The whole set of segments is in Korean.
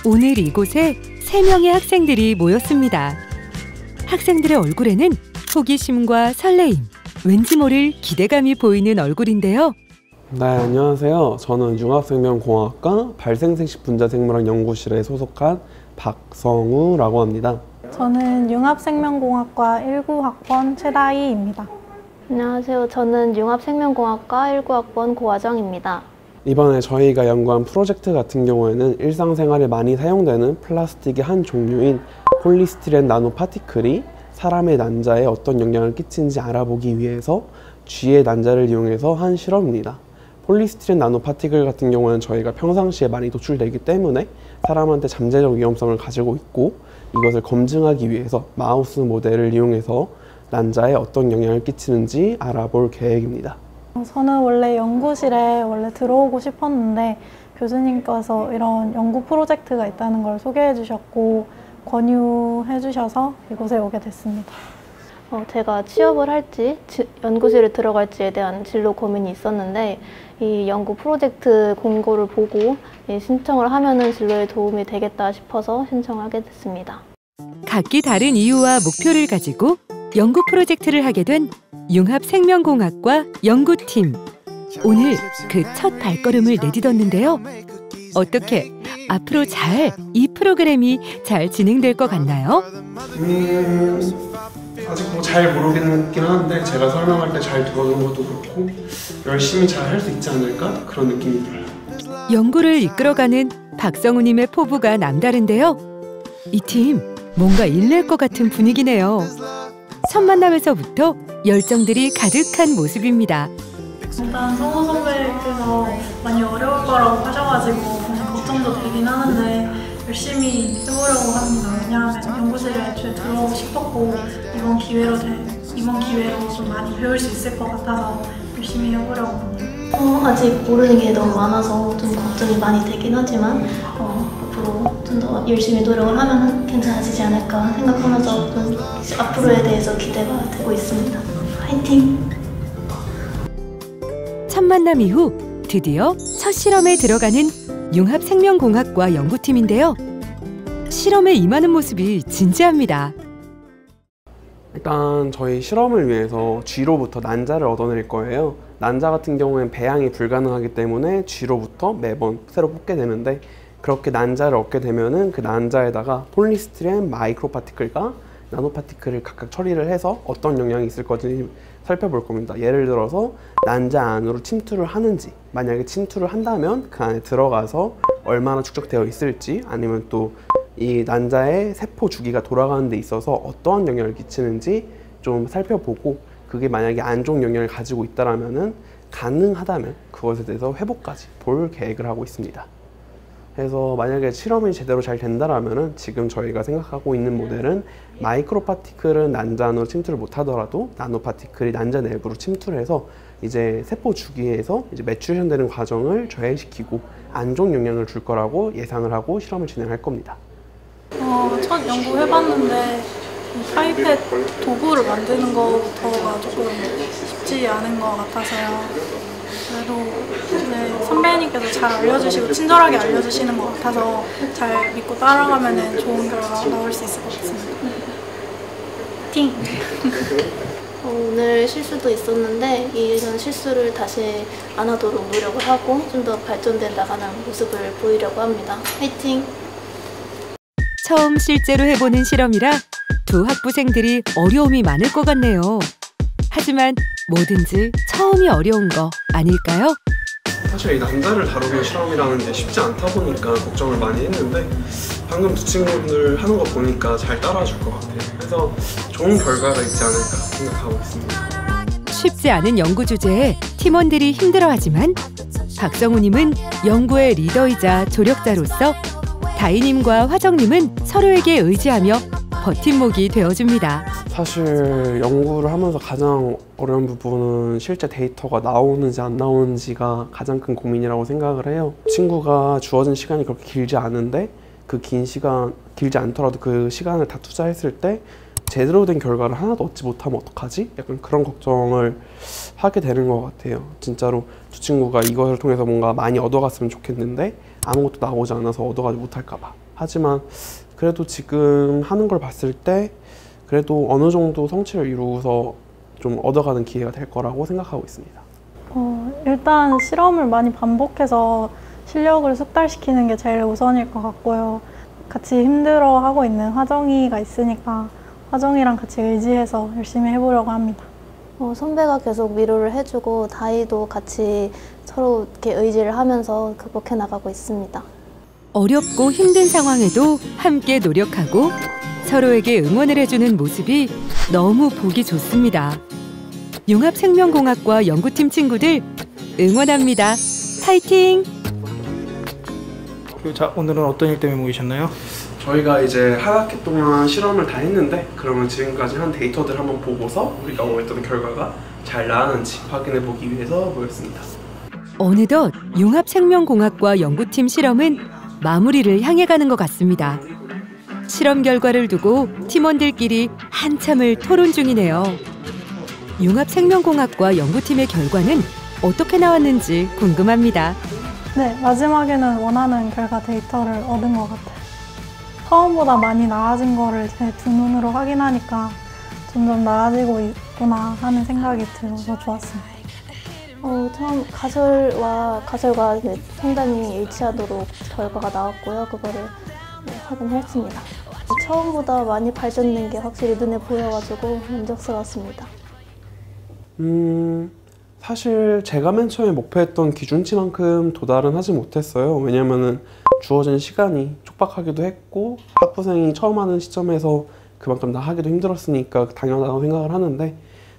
오늘 이곳에 3명의 학생들이 모였습니다. 학생들의 얼굴에는 호기심과 설레임, 왠지 모를 기대감이 보이는 얼굴인데요. 네, 안녕하세요. 저는 융합생명공학과 발생생식분자생물학 연구실에 소속한 박성우라고 합니다. 저는 융합생명공학과 19학번 최다희입니다. 안녕하세요. 저는 융합생명공학과 19학번 고화정입니다. 이번에 저희가 연구한 프로젝트 같은 경우에는 일상생활에 많이 사용되는 플라스틱의 한 종류인 폴리스티렌 나노파티클이 사람의 난자에 어떤 영향을 끼치는지 알아보기 위해서 쥐의 난자를 이용해서 한 실험입니다. 폴리스티렌 나노파티클 같은 경우는 저희가 평상시에 많이 노출되기 때문에 사람한테 잠재적 위험성을 가지고 있고, 이것을 검증하기 위해서 마우스 모델을 이용해서 난자에 어떤 영향을 끼치는지 알아볼 계획입니다. 저는 원래 연구실에 들어오고 싶었는데 교수님께서 이런 연구 프로젝트가 있다는 걸 소개해 주셨고 권유해 주셔서 이곳에 오게 됐습니다. 제가 취업을 할지 연구실에 들어갈지에 대한 진로 고민이 있었는데, 이 연구 프로젝트 공고를 보고 신청을 하면은 진로에 도움이 되겠다 싶어서 신청하게 됐습니다. 각기 다른 이유와 목표를 가지고 연구 프로젝트를 하게 된 융합생명공학과 연구팀. 오늘 그 첫 발걸음을 내딛었는데요. 어떻게 앞으로 이 프로그램이 잘 진행될 것 같나요? 아직 뭐 잘 모르겠긴 한데 제가 설명할 때 잘 들어주는 것도 그렇고 열심히 잘 할 수 있지 않을까? 그런 느낌이 들어요. 연구를 이끌어가는 박성우님의 포부가 남다른데요. 이 팀 뭔가 일낼 것 같은 분위기네요. 첫 만남에서부터 열정들이 가득한 모습입니다. 일단 성우 선배께서 많이 어려울 거라고 하셔가지고 걱정도 되긴 하는데 열심히 해보려고 합니다. 왜냐하면 연구실에 애초에 들어오고 싶었고 이번 기회로 좀 많이 배울 수 있을 것 같아서 열심히 해보려고 합니다. 아직 모르는 게 너무 많아서 좀 걱정이 많이 되긴 하지만 앞으로 좀 더 열심히 노력을 하면 괜찮아지지 않을까 생각하면서 좀 앞으로에 대해서 기대가 되고 있습니다. 화이팅! 첫 만남 이후 드디어 첫 실험에 들어가는 융합생명공학과 연구팀인데요. 실험에 임하는 모습이 진지합니다. 일단 저희 실험을 위해서 쥐로부터 난자를 얻어낼 거예요. 난자 같은 경우에는 배양이 불가능하기 때문에 쥐로부터 매번 새로 뽑게 되는데, 그렇게 난자를 얻게 되면은 그 난자에다가 폴리스티렌 마이크로파티클과 나노파티클을 각각 처리를 해서 어떤 영향이 있을 건지 살펴볼 겁니다. 예를 들어서 난자 안으로 침투를 하는지, 만약에 침투를 한다면 그 안에 들어가서 얼마나 축적되어 있을지, 아니면 또 이 난자의 세포 주기가 돌아가는 데 있어서 어떠한 영향을 끼치는지 좀 살펴보고, 그게 만약에 안 좋은 영향을 가지고 있다라면은 가능하다면 그것에 대해서 회복까지 볼 계획을 하고 있습니다. 그래서 만약에 실험이 제대로 잘 된다라면은 지금 저희가 생각하고 있는 모델은 마이크로파티클은 난자 안으로 침투를 못하더라도 나노파티클이 난자 내부로 침투를 해서 이제 세포 주기에서 이제 매추레이션 되는 과정을 저해시키고 안 좋은 영향을 줄 거라고 예상을 하고 실험을 진행할 겁니다. 첫 연구 해봤는데 파이펫 도구를 만드는 것부터가 조금 쉽지 않은 것 같아서요. 그래도 선배님께서 잘 알려주시고 친절하게 알려주시는 것 같아서 잘 믿고 따라가면 좋은 결과 나올 수 있을 것 같습니다. 파이팅! 오늘 실수도 있었는데 이런 실수를 다시 안 하도록 노력을 하고 좀 더 발전돼 나가는 모습을 보이려고 합니다. 화이팅! 처음 실제로 해보는 실험이라 두 학부생들이 어려움이 많을 것 같네요. 하지만 뭐든지 처음이 어려운 거 아닐까요? 사실 이 난자를 다루는 실험이라는 게 쉽지 않다 보니까 걱정을 많이 했는데, 방금 두 친구들 하는 거 보니까 잘 따라줄 것 같아요. 그래서 좋은 결과가 있지 않을까 생각하고 있습니다. 쉽지 않은 연구 주제에 팀원들이 힘들어하지만 박성우님은 연구의 리더이자 조력자로서 다희님과 화정님은 서로에게 의지하며 버팀목이 되어줍니다. 사실 연구를 하면서 가장 어려운 부분은 실제 데이터가 나오는지 안 나오는지가 가장 큰 고민이라고 생각을 해요. 친구가 주어진 시간이 그렇게 길지 않은데 그 긴 시간, 길지 않더라도 그 시간을 다 투자했을 때 제대로 된 결과를 하나도 얻지 못하면 어떡하지? 약간 그런 걱정을 하게 되는 것 같아요. 진짜로 두 친구가 이것을 통해서 뭔가 많이 얻어갔으면 좋겠는데 아무것도 나오지 않아서 얻어가지 못할까 봐. 하지만 그래도 지금 하는 걸 봤을 때 그래도 어느 정도 성취를 이루어서 좀 얻어가는 기회가 될 거라고 생각하고 있습니다. 일단 실험을 많이 반복해서 실력을 숙달시키는 게 제일 우선일 것 같고요. 같이 힘들어하고 있는 화정이가 있으니까 화정이랑 같이 의지해서 열심히 해보려고 합니다. 선배가 계속 위로를 해주고 다이도 같이 서로 이렇게 의지를 하면서 극복해 나가고 있습니다. 어렵고 힘든 상황에도 함께 노력하고 서로에게 응원을 해주는 모습이 너무 보기 좋습니다. 융합생명공학과 연구팀 친구들 응원합니다. 파이팅! 자, 오늘은 어떤 일 때문에 모이셨나요? 저희가 이제 한 학기 동안 실험을 다 했는데 그러면 지금까지 한 데이터들 한번 보고서 우리가 원했던 결과가 잘 나왔는지 확인해 보기 위해서 모였습니다. 어느덧 융합생명공학과 연구팀 실험은 마무리를 향해 가는 것 같습니다. 실험 결과를 두고 팀원들끼리 한참을 토론 중이네요. 융합생명공학과 연구팀의 결과는 어떻게 나왔는지 궁금합니다. 네, 마지막에는 원하는 결과 데이터를 얻은 것 같아요. 처음보다 많이 나아진 거를 제 두 눈으로 확인하니까 점점 나아지고 있구나 하는 생각이 들어서 좋았습니다. 처음 가설과 상담이 일치하도록 결과가 나왔고요. 그거를 확인했습니다. 처음보다 많이 발전된 게 확실히 눈에 보여가지고 만족스러웠습니다. 사실 제가 맨 처음에 목표했던 기준치만큼 도달은 하지 못했어요. 왜냐면은 주어진 시간이 촉박하기도 했고 학부생이 처음 하는 시점에서 그만큼 다 하기도 힘들었으니까 당연하다고 생각을 하는데,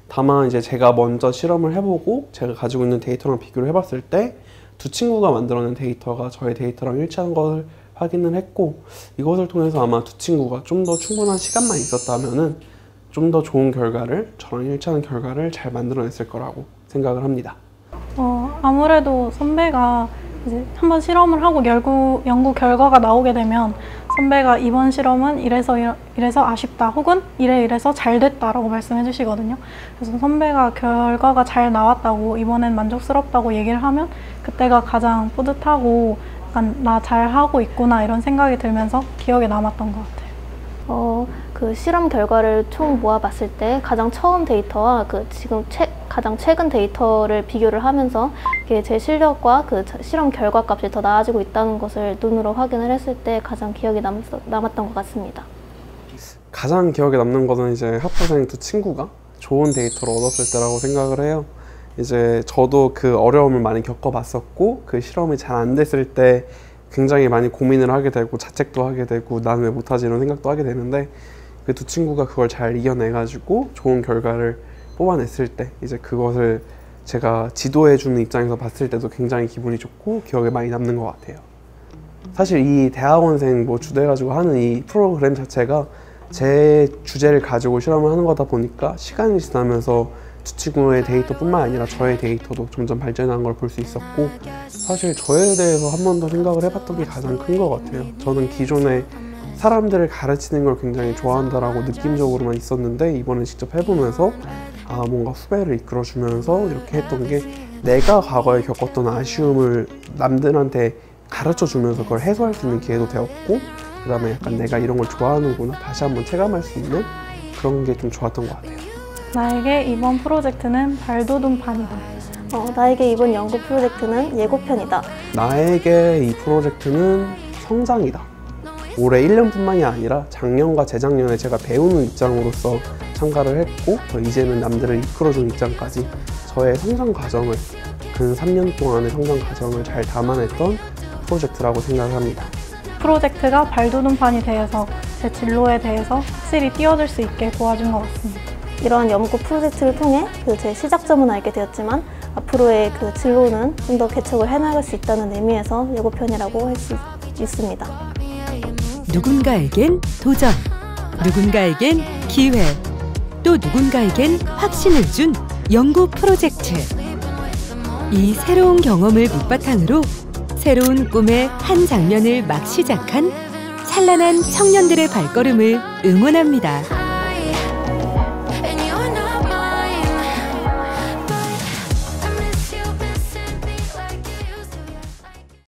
다만 이제 제가 먼저 실험을 해보고 제가 가지고 있는 데이터랑 비교를 해봤을 때 두 친구가 만들어낸 데이터가 저의 데이터랑 일치하는 걸 확인을 했고, 이것을 통해서 아마 두 친구가 좀 더 충분한 시간만 있었다면은 좀 더 좋은 결과를, 저랑 일치하는 결과를 잘 만들어냈을 거라고 생각을 합니다. 아무래도 선배가 이제 한번 실험을 하고 연구 결과가 나오게 되면 선배가 이번 실험은 이래서 아쉽다, 혹은 이래서 잘 됐다라고 말씀해 주시거든요. 그래서 선배가 결과가 잘 나왔다고, 이번엔 만족스럽다고 얘기를 하면 그때가 가장 뿌듯하고 약간 나 잘하고 있구나 이런 생각이 들면서 기억에 남았던 것 같아요. 그 실험 결과를 총 모아봤을 때 가장 처음 데이터와 지금 가장 최근 데이터를 비교를 하면서 제 실력과 실험 결과 값이 더 나아지고 있다는 것을 눈으로 확인을 했을 때 가장 기억에 남았던 것 같습니다. 가장 기억에 남는 것은 이제 학부생 두 친구가 좋은 데이터를 얻었을 때라고 생각을 해요. 이제 저도 그 어려움을 많이 겪어봤었고 그 실험이 잘 안 됐을 때 굉장히 많이 고민을 하게 되고 자책도 하게 되고 난 왜 못하지 이런 생각도 하게 되는데, 그 두 친구가 그걸 잘 이겨내가지고 좋은 결과를 뽑아냈을 때 이제 그것을 제가 지도해주는 입장에서 봤을 때도 굉장히 기분이 좋고 기억에 많이 남는 것 같아요. 사실 이 대학원생 주도해가지고 하는 이 프로그램 자체가 제 주제를 가지고 실험을 하는 거다 보니까 시간이 지나면서 두 친구의 데이터뿐만 아니라 저의 데이터도 점점 발전한 걸 볼 수 있었고, 사실 저에 대해서 한 번 더 생각을 해봤던 게 가장 큰 것 같아요. 저는 기존에 사람들을 가르치는 걸 굉장히 좋아한다라고 느낌적으로만 있었는데, 이번에 직접 해보면서 뭔가 후배를 이끌어주면서 이렇게 했던 게 내가 과거에 겪었던 아쉬움을 남들한테 가르쳐주면서 그걸 해소할 수 있는 기회도 되었고, 그 다음에 약간 내가 이런 걸 좋아하는구나 다시 한번 체감할 수 있는 그런 게 좀 좋았던 것 같아요. 나에게 이번 프로젝트는 발돋움판이다. 나에게 이번 연구 프로젝트는 예고편이다. 나에게 이 프로젝트는 성장이다. 올해 1년뿐만이 아니라 작년과 재작년에 제가 배우는 입장으로서 참가를 했고, 이제는 남들을 이끌어주는 입장까지 저의 성장 과정을, 근 3년 동안의 성장 과정을 잘 담아냈던 프로젝트라고 생각을 합니다. 프로젝트가 발돋움판이 되어서 제 진로에 대해서 확실히 띄워줄 수 있게 도와준 것 같습니다. 이러한 연구 프로젝트를 통해 제 시작점은 알게 되었지만 앞으로의 진로는 좀 더 개척을 해나갈 수 있다는 의미에서 예고편이라고 할 수 있습니다. 누군가에겐 도전, 누군가에겐 기회, 또 누군가에겐 확신을 준 연구 프로젝트. 이 새로운 경험을 밑바탕으로 새로운 꿈의 한 장면을 막 시작한 찬란한 청년들의 발걸음을 응원합니다.